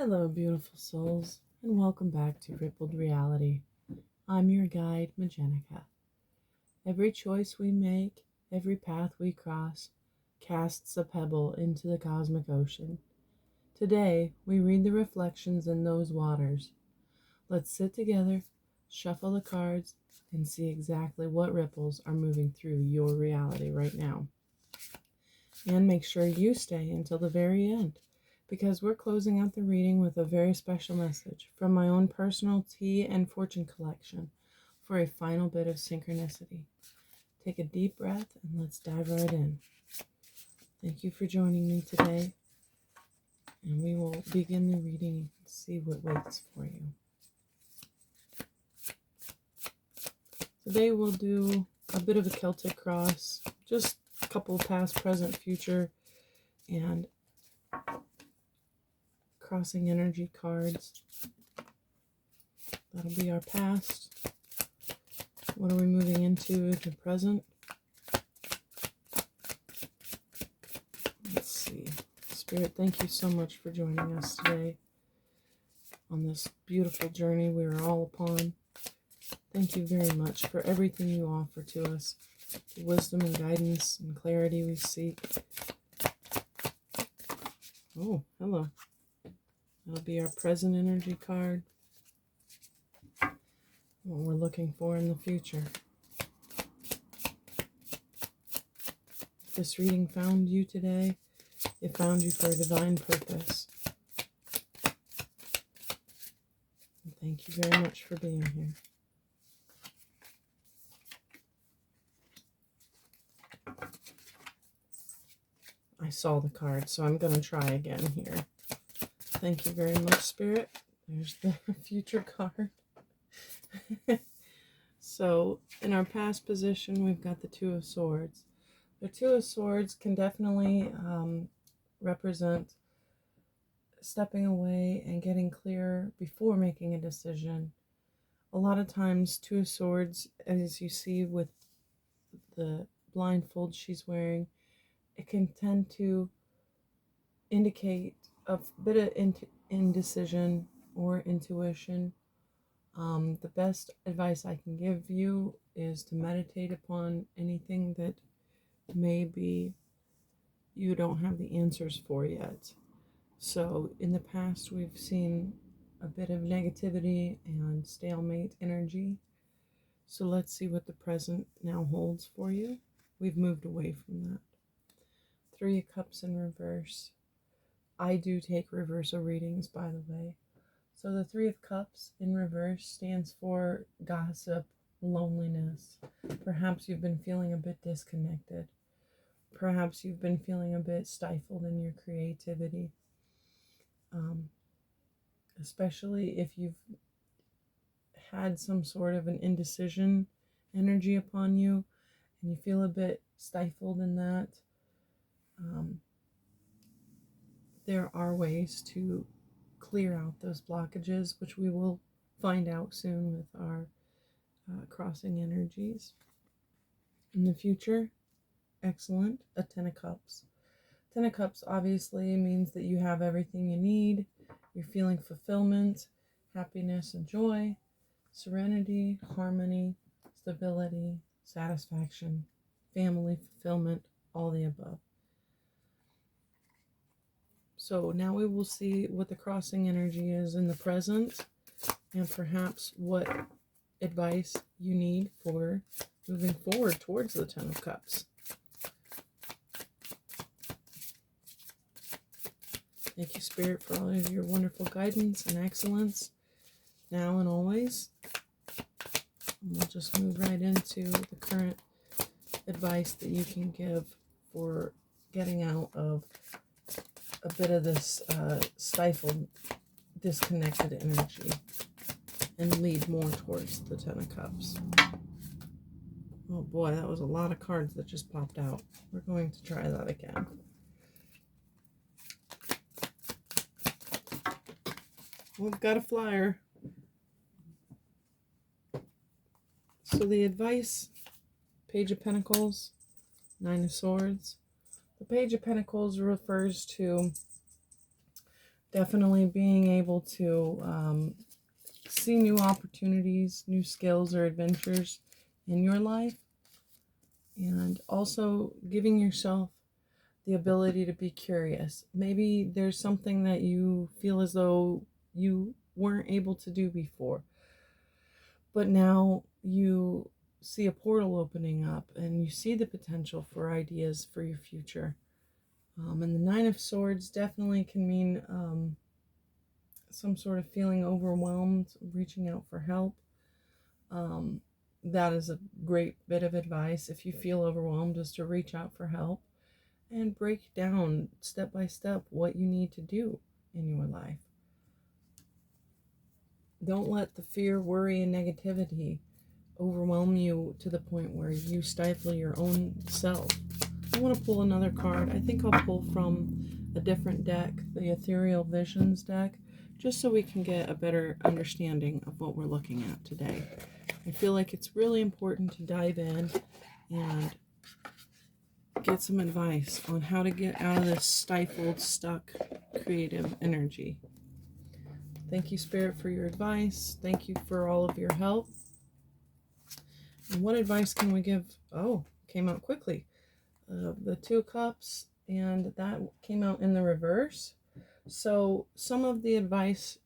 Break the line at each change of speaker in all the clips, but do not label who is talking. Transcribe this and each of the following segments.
Hello, beautiful souls, and welcome back to Rippled Reality. I'm your guide, Magenica. Every choice we make, every path we cross, casts a pebble into the cosmic ocean. Today, we read the reflections in those waters. Let's sit together, shuffle the cards, and see exactly what ripples are moving through your reality right now. And make sure you stay until the very end, because we're closing out the reading with a very special message from my own personal tea and fortune collection for a final bit of synchronicity. Take a deep breath and let's dive right in. Thank you for joining me today, and we will begin the reading and see what waits for you. Today we'll do a bit of a Celtic cross, just a couple past, present, future, and crossing energy cards. That'll be our past. What are we moving into the present? Let's see. Spirit, thank you so much for joining us today on this beautiful journey we are all upon. Thank you very much for everything you offer to us, the wisdom and guidance and clarity we seek. Oh, hello. That'll be our present energy card. What we're looking for in the future. If this reading found you today, it found you for a divine purpose. And thank you very much for being here. I saw the card, so I'm going to try again here. Thank you very much, Spirit. There's the future card. So, in our past position, we've got the Two of Swords. The Two of Swords can definitely represent stepping away and getting clear before making a decision. A lot of times, Two of Swords, as you see with the blindfold she's wearing, it can tend to indicate a bit of indecision or intuition. The best advice I can give you is to meditate upon anything that maybe you don't have the answers for yet. So in the past, we've seen a bit of negativity and stalemate energy. So let's see what the present now holds for you. We've moved away from that. Three of Cups in reverse. I do take reversal readings, by the way. So the Three of Cups in reverse stands for gossip, loneliness. Perhaps you've been feeling a bit disconnected. Perhaps you've been feeling a bit stifled in your creativity. Especially if you've had some sort of an indecision energy upon you and you feel a bit stifled in that. There are ways to clear out those blockages, which we will find out soon with our crossing energies. In the future, excellent, a Ten of Cups. Ten of Cups obviously means that you have everything you need. You're feeling fulfillment, happiness and joy, serenity, harmony, stability, satisfaction, family, fulfillment, all the above. So now we will see what the crossing energy is in the present and perhaps what advice you need for moving forward towards the Ten of Cups. Thank you, Spirit, for all of your wonderful guidance and excellence now and always. And we'll just move right into the current advice that you can give for getting out of a bit of this stifled, disconnected energy and lead more towards the Ten of Cups. Oh boy, that was a lot of cards that just popped out. We're going to try that again. We've got a flyer. So the advice, Page of Pentacles, Nine of Swords. The Page of Pentacles refers to Definitely being able to see new opportunities, new skills or adventures in your life, and also giving yourself the ability to be curious. Maybe there's something that you feel as though you weren't able to do before, but now you see a portal opening up and you see the potential for ideas for your future. And the Nine of Swords definitely can mean some sort of feeling overwhelmed, reaching out for help. Um, that is a great bit of advice if you feel overwhelmed, is to reach out for help and break down step by step what you need to do in your life. Don't let the fear, worry, and negativity overwhelm you to the point where you stifle your own self. I want to pull another card. I think I'll pull from a different deck, the Ethereal Visions deck, just so we can get a better understanding of what we're looking at today. I feel like it's really important to dive in and get some advice on how to get out of this stifled, stuck, creative energy. Thank you, Spirit, for your advice. Thank you for all of your help. And what advice can we give? Oh, came out quickly. The Two of Cups, and that came out in the reverse. So some of the advice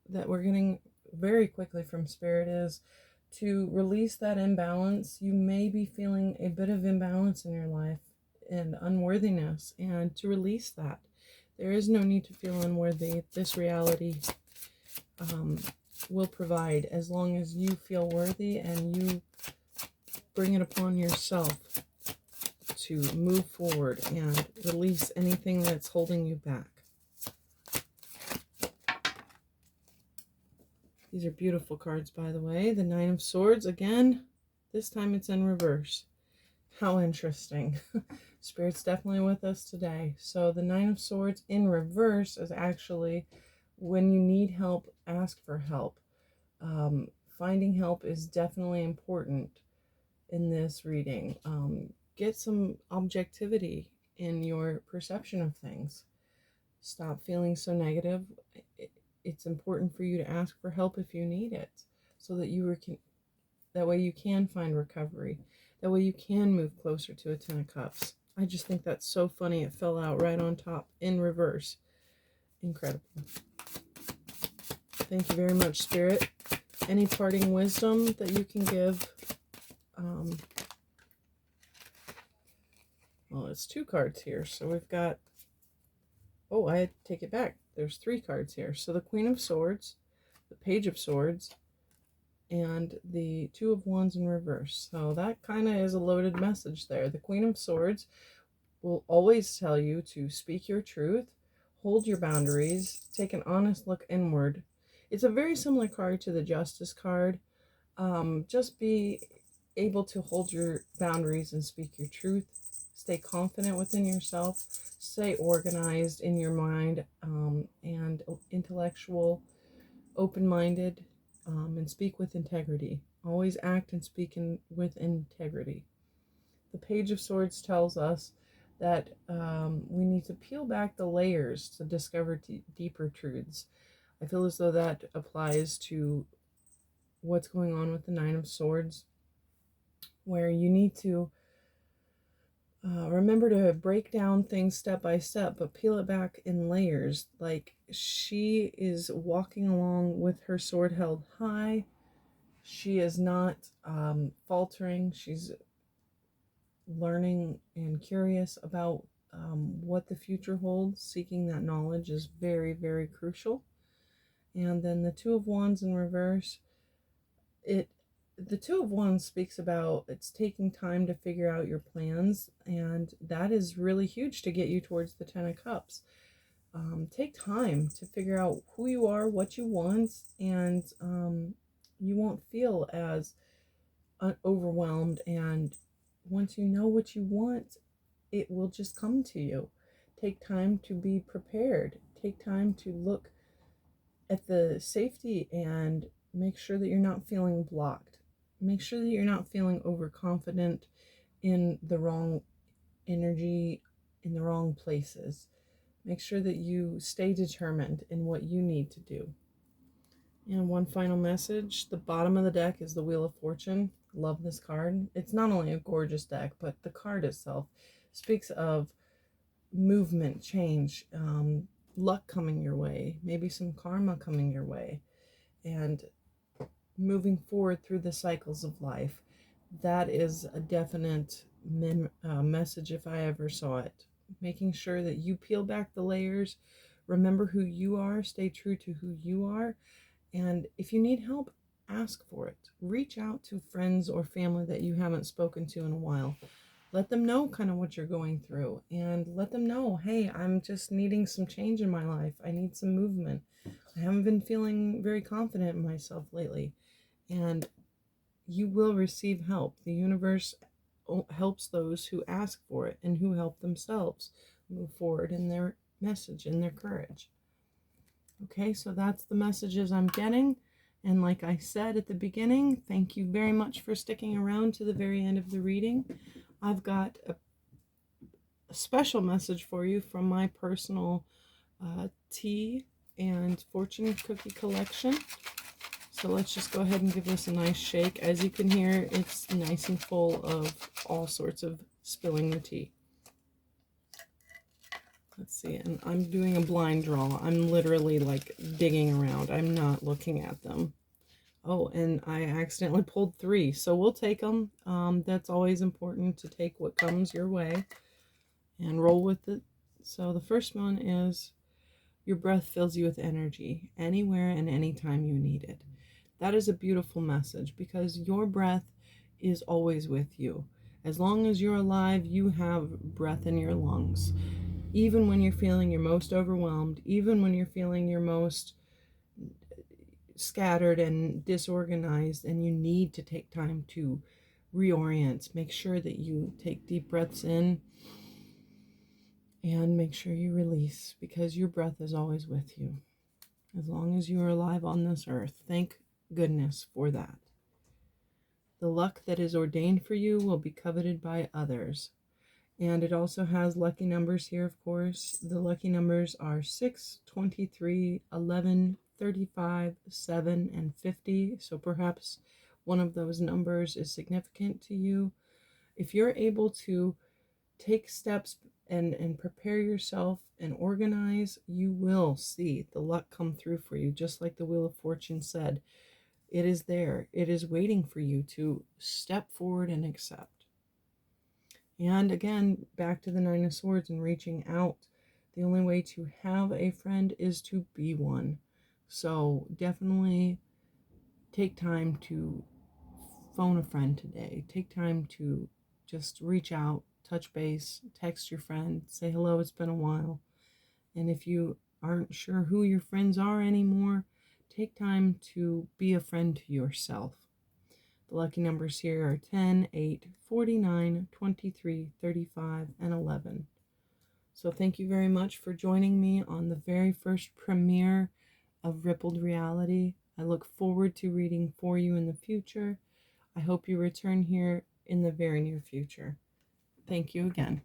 that we're getting very quickly from Spirit is to release that imbalance. You may be feeling a bit of imbalance in your life and unworthiness, and to release that. There is no need to feel unworthy. This reality will provide, as long as you feel worthy and you bring it upon yourself to move forward and release anything that's holding you back. These are beautiful cards, by the way. The Nine of Swords, again, this time it's in reverse. How interesting. Spirit's definitely with us today. So the Nine of Swords in reverse is actually when you need help, ask for help. Finding help is definitely important in this reading. Get some objectivity in your perception of things. Stop feeling so negative. It's important for you to ask for help if you need it, so that that way you can find recovery. That way you can move closer to a Ten of Cups. I just think that's so funny. It fell out right on top in reverse. Incredible. Thank you very much, Spirit. Any parting wisdom that you can give? Well, it's two cards here. So we've got, oh, I take it back. There's three cards here. So the Queen of Swords, the Page of Swords, and the Two of Wands in reverse. So that kind of is a loaded message there. The Queen of Swords will always tell you to speak your truth, hold your boundaries, take an honest look inward. It's a very similar card to the Justice card. Just be able to hold your boundaries and speak your truth. Stay confident within yourself. Stay organized in your mind, and intellectual, open-minded, and speak with integrity. Always act and speak with integrity. The Page of Swords tells us that we need to peel back the layers to discover deeper truths. I feel as though that applies to what's going on with the Nine of Swords, where you need to remember to break down things step by step, but peel it back in layers. Like, she is walking along with her sword held high. She is not faltering. She's learning and curious about what the future holds. Seeking that knowledge is very, very crucial. And then the Two of Wands in reverse, the Two of Wands speaks about it's taking time to figure out your plans, and that is really huge to get you towards the Ten of Cups. Take time to figure out who you are, what you want, and you won't feel as overwhelmed. And once you know what you want, it will just come to you. Take time to be prepared. Take time to look at the safety and make sure that you're not feeling blocked. Make sure that you're not feeling overconfident in the wrong energy, in the wrong places. Make sure that you stay determined in what you need to do. And one final message. The bottom of the deck is the Wheel of Fortune. Love this card. It's not only a gorgeous deck, but the card itself speaks of movement, change, luck coming your way, maybe some karma coming your way, and moving forward through the cycles of life. That is a definite message if I ever saw it. Making sure that you peel back the layers, remember who you are, stay true to who you are, and if you need help, ask for it. Reach out to friends or family that you haven't spoken to in a while. Let them know kind of what you're going through, and let them know, hey, I'm just needing some change in my life. I need some movement. I haven't been feeling very confident in myself lately. And you will receive help. The universe helps those who ask for it and who help themselves move forward in their message, in their courage. Okay, so that's the messages I'm getting. And like I said at the beginning, thank you very much for sticking around to the very end of the reading. I've got a special message for you from my personal tea and fortune cookie collection. So let's just go ahead and give this a nice shake. As you can hear, it's nice and full of all sorts of spilling the tea. Let's see, and I'm doing a blind draw. I'm literally like digging around. I'm not looking at them. Oh, and I accidentally pulled 3, so we'll take them. That's always important, to take what comes your way and roll with it. So the first one is, your breath fills you with energy anywhere and anytime you need it. That is a beautiful message, because your breath is always with you. As long as you're alive, you have breath in your lungs. Even when you're feeling your most overwhelmed, even when you're feeling your most scattered and disorganized, and you need to take time to reorient, make sure that you take deep breaths in and make sure you release, because your breath is always with you as long as you are alive on this earth. Thank goodness for that. The luck that is ordained for you will be coveted by others. And it also has lucky numbers here, of course. The lucky numbers are 6, 23, 11, 35, 7, and 50. So perhaps one of those numbers is significant to you. If you're able to take steps and prepare yourself and organize, you will see the luck come through for you, just like the Wheel of Fortune said. It is there. It is waiting for you to step forward and accept. And again, back to the 9 of Swords and reaching out. The only way to have a friend is to be one. So definitely take time to phone a friend today. Take time to just reach out, touch base, text your friend, say hello, it's been a while. And if you aren't sure who your friends are anymore, take time to be a friend to yourself. The lucky numbers here are 10, 8, 49, 23, 35, and 11. So thank you very much for joining me on the very first premiere of Rippled Reality. I look forward to reading for you in the future. I hope you return here in the very near future. Thank you again.